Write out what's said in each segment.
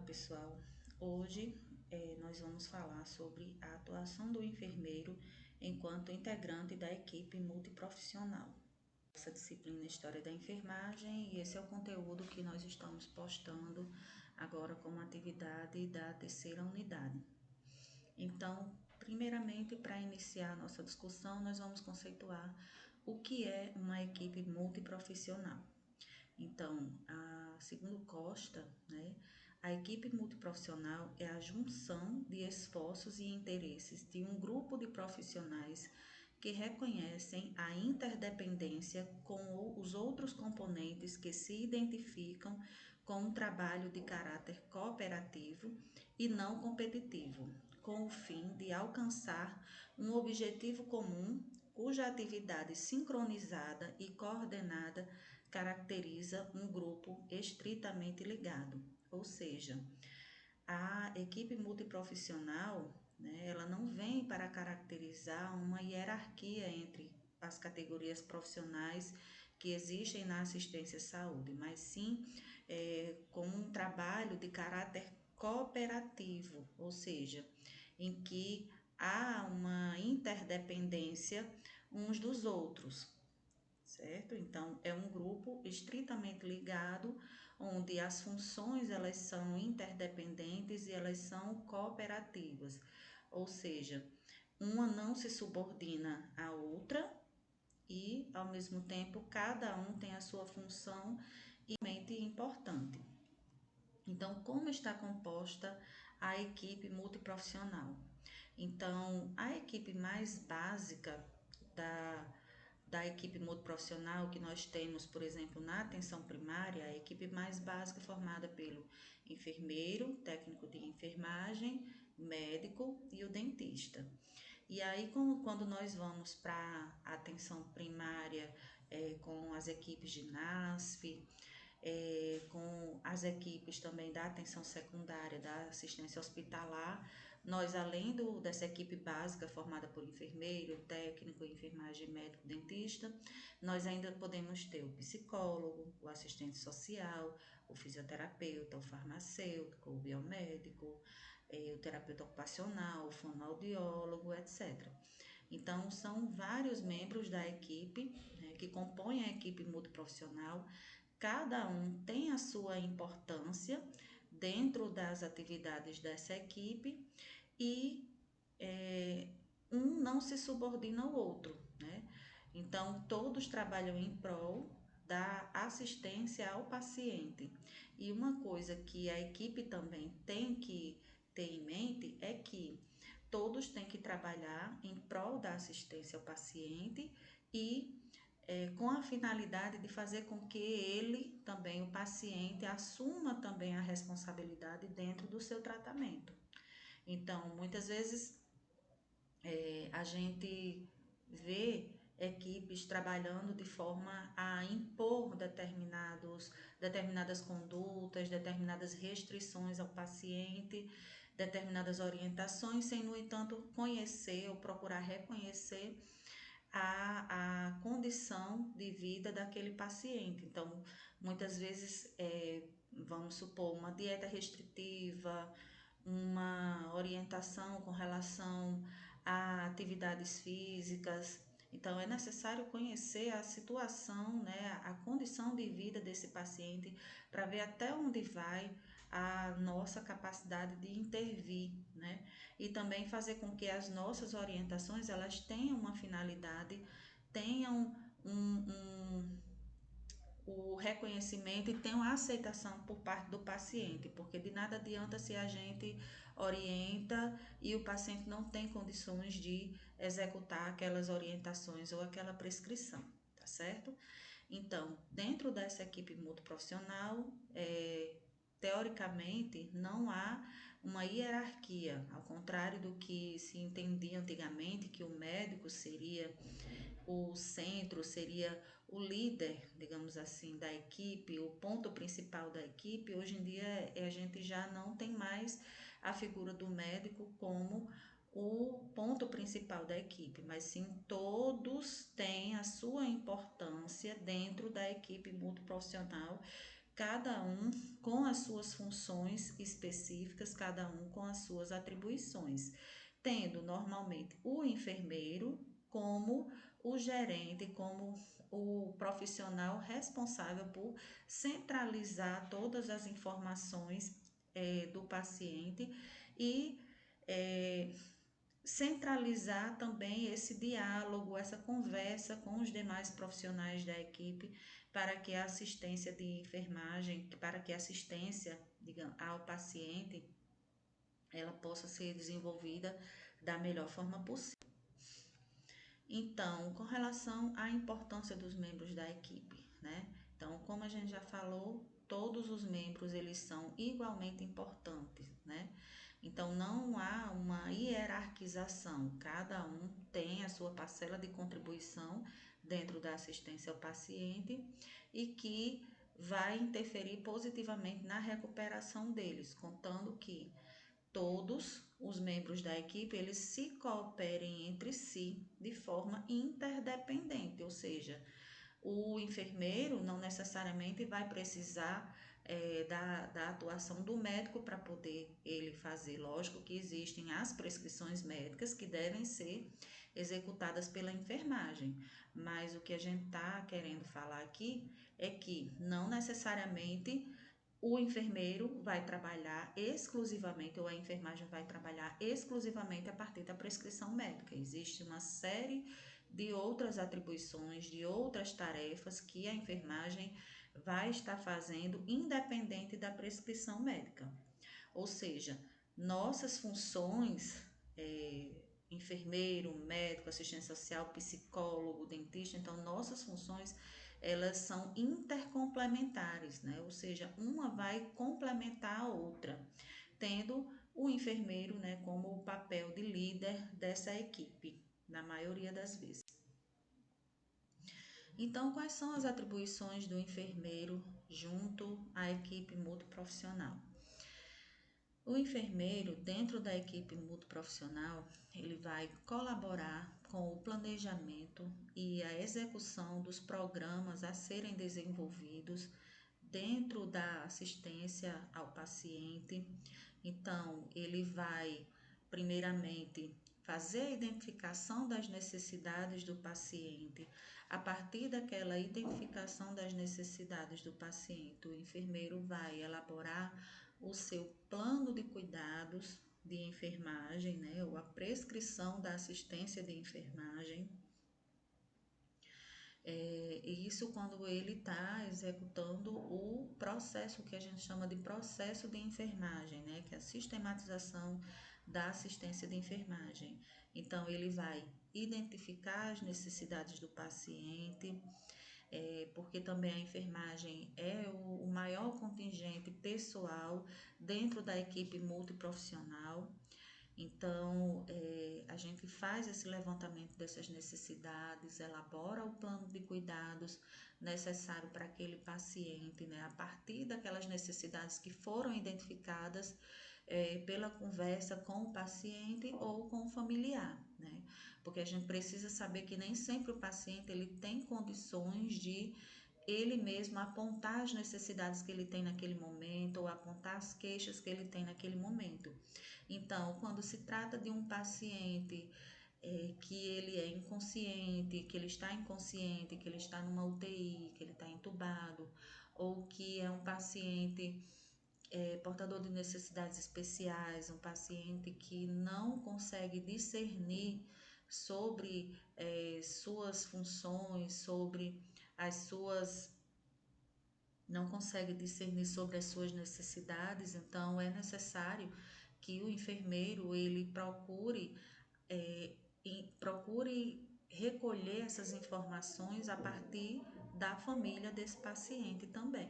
pessoal, hoje nós vamos falar sobre a atuação do enfermeiro enquanto integrante da equipe multiprofissional. Essa disciplina é História da Enfermagem e esse é o conteúdo que nós estamos postando agora como atividade da terceira unidade. Então, primeiramente, para iniciar a nossa discussão, nós vamos conceituar o que é uma equipe multiprofissional. Então, segundo Costa, a equipe multiprofissional é a junção de esforços e interesses de um grupo de profissionais que reconhecem a interdependência com os outros componentes que se identificam com um trabalho de caráter cooperativo e não competitivo, com o fim de alcançar um objetivo comum cuja atividade sincronizada e coordenada caracteriza um grupo estritamente ligado, ou seja, a equipe multiprofissional, ela não vem para caracterizar uma hierarquia entre as categorias profissionais que existem na assistência à saúde, mas sim como um trabalho de caráter cooperativo, ou seja, em que há uma interdependência uns dos outros, certo? Então, é um grupo estritamente ligado, onde as funções elas são interdependentes e elas são cooperativas, ou seja, uma não se subordina à outra e, ao mesmo tempo, cada um tem a sua função igualmente importante. Então, como está composta a equipe multiprofissional? Então, a equipe mais básica da equipe multiprofissional que nós temos, por exemplo, na atenção primária, a equipe mais básica é formada pelo enfermeiro, técnico de enfermagem, médico e o dentista. E aí, quando nós vamos para a atenção primária, com as equipes de NASF, com as equipes também da atenção secundária, da assistência hospitalar, nós, além dessa equipe básica formada por enfermeiro, técnico, enfermagem, médico, dentista, nós ainda podemos ter o psicólogo, o assistente social, o fisioterapeuta, o farmacêutico, o biomédico, o terapeuta ocupacional, o fonoaudiólogo, etc. Então, são vários membros da equipe, que compõem a equipe multiprofissional. Cada um tem a sua importância dentro das atividades dessa equipe e um não se subordina ao outro, Então, todos trabalham em prol da assistência ao paciente. E uma coisa que a equipe também tem que ter em mente é que todos têm que trabalhar em prol da assistência ao paciente e com a finalidade de fazer com que ele, também o paciente, assuma também a responsabilidade dentro do seu tratamento. Então, muitas vezes a gente vê equipes trabalhando de forma a impor determinadas condutas, determinadas restrições ao paciente, determinadas orientações, sem, no entanto, conhecer ou procurar reconhecer a condição de vida daquele paciente. Então, muitas vezes, vamos supor, uma dieta restritiva, uma orientação com relação a atividades físicas. Então, é necessário conhecer a situação, a condição de vida desse paciente para ver até onde vai a nossa capacidade de intervir, E também fazer com que as nossas orientações elas tenham uma finalidade, tenham o reconhecimento e tenham a aceitação por parte do paciente, porque de nada adianta se a gente orienta e o paciente não tem condições de executar aquelas orientações ou aquela prescrição, tá certo? Então, dentro dessa equipe multiprofissional, teoricamente, não há uma hierarquia, ao contrário do que se entendia antigamente, que o médico seria o centro, seria o líder, digamos assim, da equipe, o ponto principal da equipe. Hoje em dia, a gente já não tem mais a figura do médico como o ponto principal da equipe, mas sim todos têm a sua importância dentro da equipe multiprofissional, cada um com as suas funções específicas, cada um com as suas atribuições, tendo normalmente o enfermeiro como o gerente, como o profissional responsável por centralizar todas as informações do paciente e centralizar também esse diálogo, essa conversa com os demais profissionais da equipe para que a assistência de enfermagem, para que a assistência, digamos, ao paciente, ela possa ser desenvolvida da melhor forma possível. Então, com relação à importância dos membros da equipe, né? Então, como a gente já falou, todos os membros eles são igualmente importantes, né? Então, não há uma hierarquização, cada um tem a sua parcela de contribuição dentro da assistência ao paciente e que vai interferir positivamente na recuperação deles, contando que todos os membros da equipe eles se cooperem entre si de forma interdependente, ou seja, o enfermeiro não necessariamente vai precisar da atuação do médico para poder ele fazer. Lógico que existem as prescrições médicas que devem ser executadas pela enfermagem, mas o que a gente está querendo falar aqui é que não necessariamente o enfermeiro vai trabalhar exclusivamente, ou a enfermagem vai trabalhar exclusivamente a partir da prescrição médica. Existe uma série de outras atribuições, de outras tarefas que a enfermagem vai estar fazendo independente da prescrição médica. Ou seja, nossas funções, enfermeiro, médico, assistente social, psicólogo, dentista, então nossas funções elas são intercomplementares, né? Ou seja, uma vai complementar a outra, tendo o enfermeiro, né, como o papel de líder dessa equipe, na maioria das vezes. Então, quais são as atribuições do enfermeiro junto à equipe multiprofissional? O enfermeiro, dentro da equipe multiprofissional, ele vai colaborar com o planejamento e a execução dos programas a serem desenvolvidos dentro da assistência ao paciente. Então, ele vai, primeiramente, fazer a identificação das necessidades do paciente. A partir daquela identificação das necessidades do paciente, o enfermeiro vai elaborar o seu plano de cuidados de enfermagem, né, ou a prescrição da assistência de enfermagem. E isso quando ele está executando o processo que a gente chama de processo de enfermagem, né, que é a sistematização da assistência de enfermagem. Então, ele vai identificar as necessidades do paciente, porque também a enfermagem é o maior contingente pessoal dentro da equipe multiprofissional. Então, a gente faz esse levantamento dessas necessidades, elabora o plano de cuidados necessário para aquele paciente, né? A partir daquelas necessidades que foram identificadas pela conversa com o paciente ou com o familiar, né? Porque a gente precisa saber que nem sempre o paciente ele tem condições de ele mesmo apontar as necessidades que ele tem naquele momento ou apontar as queixas que ele tem naquele momento. Então, quando se trata de um paciente que ele é inconsciente, que ele está inconsciente, que ele está numa UTI, que ele está entubado, ou que é um paciente portador de necessidades especiais, um paciente que não consegue discernir sobre suas funções, sobre as suas... não consegue discernir sobre as suas necessidades, então é necessário que o enfermeiro ele procure recolher essas informações a partir da família desse paciente também,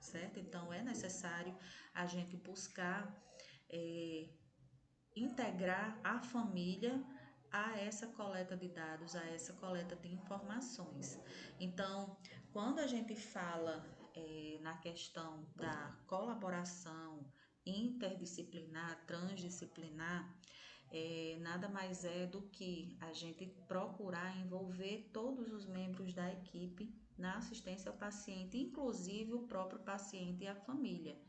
certo? Então é necessário a gente buscar integrar a família a essa coleta de dados, a essa coleta de informações. Então, quando a gente fala na questão da colaboração interdisciplinar, transdisciplinar, nada mais é do que a gente procurar envolver todos os membros da equipe na assistência ao paciente, inclusive o próprio paciente e a família.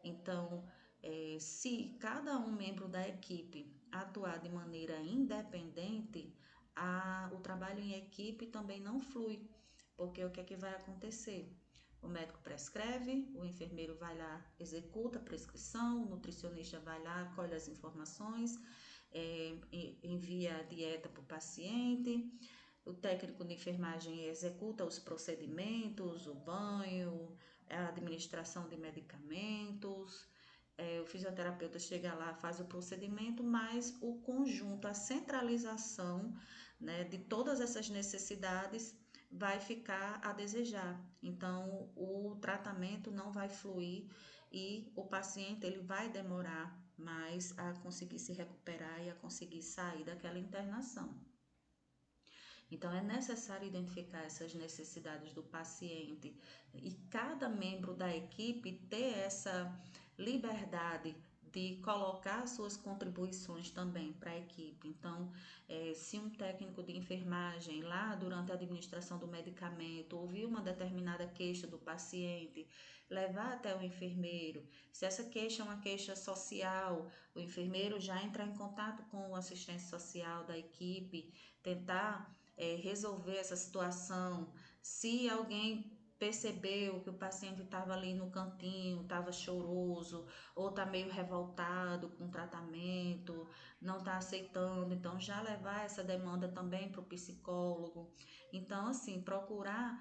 Então, se cada um membro da equipe atuar de maneira independente, o trabalho em equipe também não flui, porque o que é que vai acontecer? O médico prescreve, o enfermeiro vai lá, executa a prescrição, o nutricionista vai lá, colhe as informações, envia a dieta para o paciente, o técnico de enfermagem executa os procedimentos, o banho, a administração de medicamentos, o fisioterapeuta chega lá, faz o procedimento, mas o conjunto, a centralização, né, de todas essas necessidades vai ficar a desejar. Então, o tratamento não vai fluir e o paciente ele vai demorar mais a conseguir se recuperar e a conseguir sair daquela internação. Então, é necessário identificar essas necessidades do paciente e cada membro da equipe ter essa liberdade de colocar suas contribuições também para a equipe. Então, se um técnico de enfermagem lá durante a administração do medicamento ouvir uma determinada queixa do paciente, levar até o enfermeiro. Se essa queixa é uma queixa social, o enfermeiro já entrar em contato com o assistente social da equipe, tentar resolver essa situação. Se alguém percebeu que o paciente estava ali no cantinho, estava choroso, ou está meio revoltado com o tratamento, não está aceitando, então já levar essa demanda também para o psicólogo. Então, assim, procurar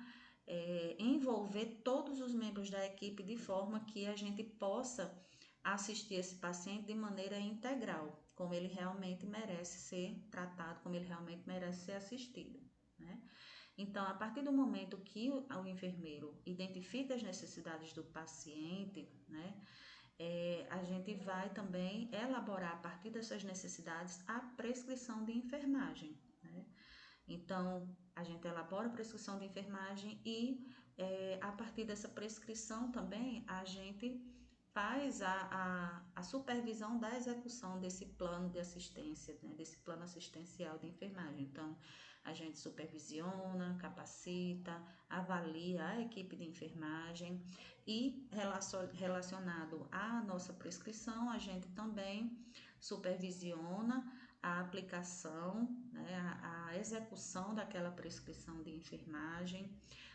envolver todos os membros da equipe de forma que a gente possa assistir esse paciente de maneira integral, como ele realmente merece ser tratado, como ele realmente merece ser assistido, né? Então, a partir do momento que o enfermeiro identifica as necessidades do paciente, né, a gente vai também elaborar a partir dessas necessidades a prescrição de enfermagem, né? Então, a gente elabora a prescrição de enfermagem e a partir dessa prescrição também a gente faz a supervisão da execução desse plano de assistência, né, desse plano assistencial de enfermagem. Então, a gente supervisiona, capacita, avalia a equipe de enfermagem e relacionado à nossa prescrição, a gente também supervisiona a aplicação, né, a execução daquela prescrição de enfermagem,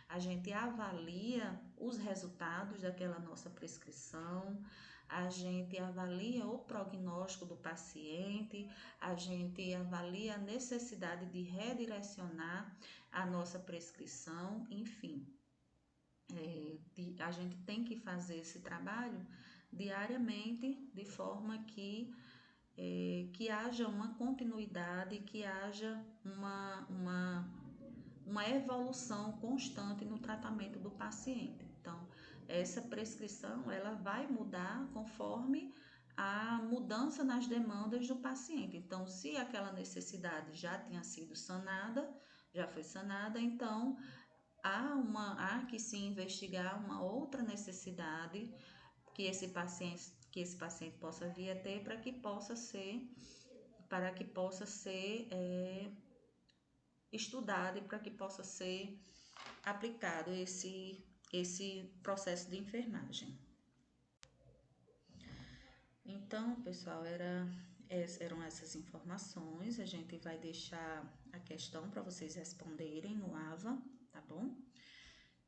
a gente avalia os resultados daquela nossa prescrição, a gente avalia o prognóstico do paciente, a gente avalia a necessidade de redirecionar a nossa prescrição, enfim. A gente tem que fazer esse trabalho diariamente, de forma que haja uma continuidade, que haja uma evolução constante no tratamento do paciente. Então, essa prescrição ela vai mudar conforme a mudança nas demandas do paciente. Então, se aquela necessidade já tinha sido sanada, já foi sanada, então há que se investigar uma outra necessidade que esse paciente possa vir a ter para que possa ser estudado e para que possa ser aplicado esse processo de enfermagem. Então, pessoal, eram essas informações. A gente vai deixar a questão para vocês responderem no AVA, tá bom?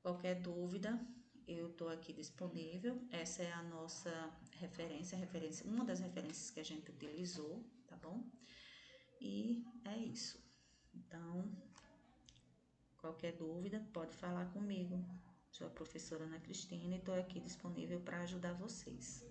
Qualquer dúvida, eu estou aqui disponível. Essa é a nossa referência, uma das referências que a gente utilizou, tá bom? E é isso. Então, qualquer dúvida, pode falar comigo. Sou a professora Ana Cristina e estou aqui disponível para ajudar vocês.